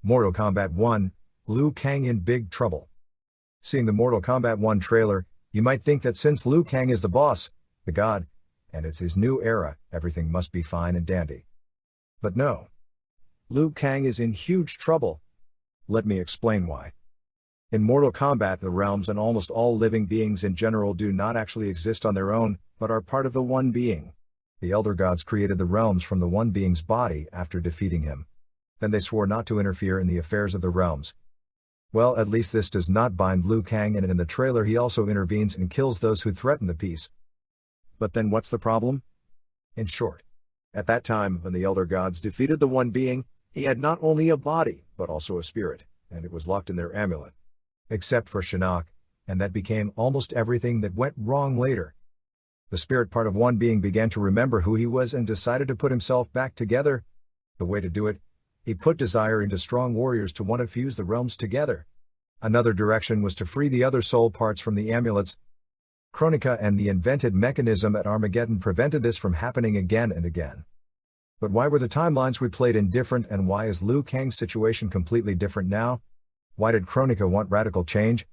Mortal Kombat 1, Liu Kang in big trouble. Seeing the Mortal Kombat 1 trailer, you might think that since Liu Kang is the boss, the god, and it's his new era, everything must be fine and dandy. But no. Liu Kang is in huge trouble. Let me explain why. In Mortal Kombat, the realms and almost all living beings in general do not actually exist on their own, but are part of the One Being. The Elder Gods created the realms from the One Being's body after defeating him. Then they swore not to interfere in the affairs of the realms. Well, at least this does not bind Liu Kang, and in the trailer he also intervenes and kills those who threaten the peace. But then what's the problem? In short, at that time when the Elder Gods defeated the One Being, he had not only a body, but also a spirit, and it was locked in their amulet. Except for Shinnok, and that became almost everything that went wrong later. The spirit part of One Being began to remember who he was and decided to put himself back together. The way to do it? He put desire into strong warriors to want to fuse the realms together. Another direction was to free the other soul parts from the amulets. Kronika and the invented mechanism at Armageddon prevented this from happening again and again. But why were the timelines we played in different, and why is Liu Kang's situation completely different now? Why did Kronika want radical change?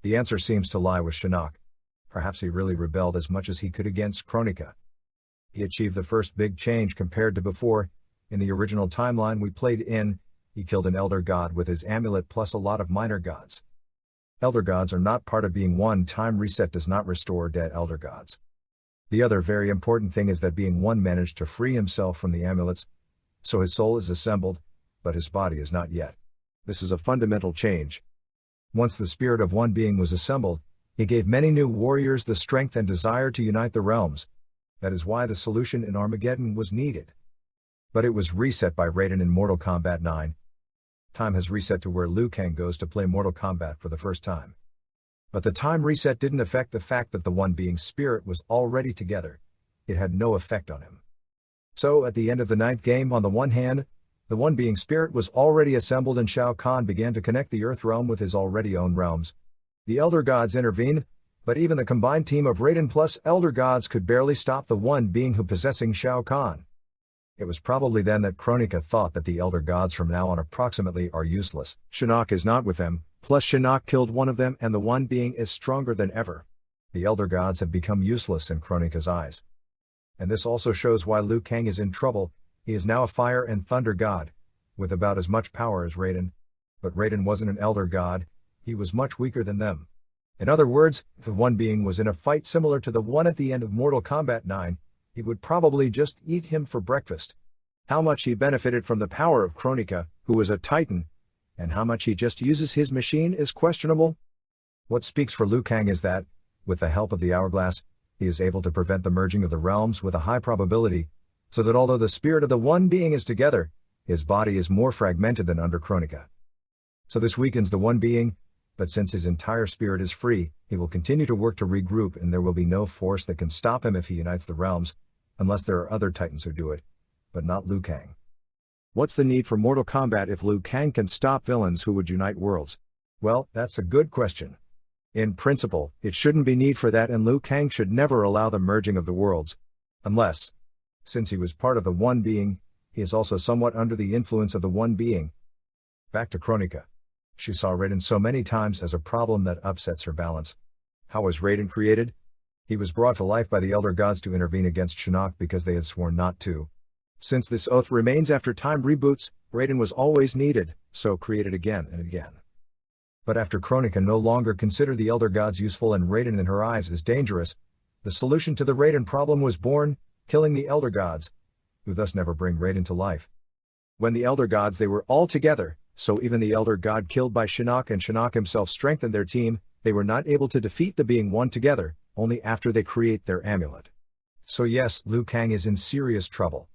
The answer seems to lie with Shinnok. Perhaps he really rebelled as much as he could against Kronika. He achieved the first big change compared to before. In the original timeline we played in, he killed an Elder God with his amulet plus a lot of minor gods. Elder Gods are not part of being one. Time reset does not restore dead Elder Gods. The other very important thing is that being one managed to free himself from the amulets, so his soul is assembled, but his body is not yet. This is a fundamental change. Once the spirit of One Being was assembled, he gave many new warriors the strength and desire to unite the realms. That is why the solution in Armageddon was needed. But it was reset by Raiden in Mortal Kombat 9. Time has reset to where Liu Kang goes to play Mortal Kombat for the first time. But the time reset didn't affect the fact that the One Being's spirit was already together. It had no effect on him. So at the end of the 9th game, on the one hand, the One Being spirit was already assembled and Shao Kahn began to connect the Earth realm with his already owned realms. The Elder Gods intervened, but even the combined team of Raiden plus Elder Gods could barely stop the One Being who possessing Shao Kahn. It was probably then that Kronika thought that the Elder Gods from now on approximately are useless. Shinnok is not with them, plus Shinnok killed one of them and the One Being is stronger than ever. The Elder Gods have become useless in Kronika's eyes. And this also shows why Liu Kang is in trouble. He is now a fire and thunder god, with about as much power as Raiden. But Raiden wasn't an Elder God, he was much weaker than them. In other words, if the One Being was in a fight similar to the one at the end of Mortal Kombat 9, he would probably just eat him for breakfast. How much he benefited from the power of Kronika, who was a titan, and how much he just uses his machine is questionable. What speaks for Liu Kang is that, with the help of the hourglass, he is able to prevent the merging of the realms with a high probability, so that although the spirit of the One Being is together, his body is more fragmented than under Kronika. So this weakens the One Being, but since his entire spirit is free, he will continue to work to regroup, and there will be no force that can stop him if he unites the realms, unless there are other titans who do it, but not Liu Kang. What's the need for Mortal Kombat if Liu Kang can stop villains who would unite worlds? Well, that's a good question. In principle, it shouldn't be need for that, and Liu Kang should never allow the merging of the worlds. Unless, since he was part of the One Being, he is also somewhat under the influence of the One Being. Back to Kronika. She saw Raiden so many times as a problem that upsets her balance. How was Raiden created? He was brought to life by the Elder Gods to intervene against Shinnok because they had sworn not to. Since this oath remains after time reboots, Raiden was always needed, so created again and again. But after Kronika no longer considered the Elder Gods useful and Raiden in her eyes is dangerous, the solution to the Raiden problem was born, killing the Elder Gods, who thus never bring Raiden to life. When the Elder Gods they were all together, so even the Elder God killed by Shinnok and Shinnok himself strengthened their team, they were not able to defeat the being one together, only after they create their amulet. So yes, Liu Kang is in serious trouble.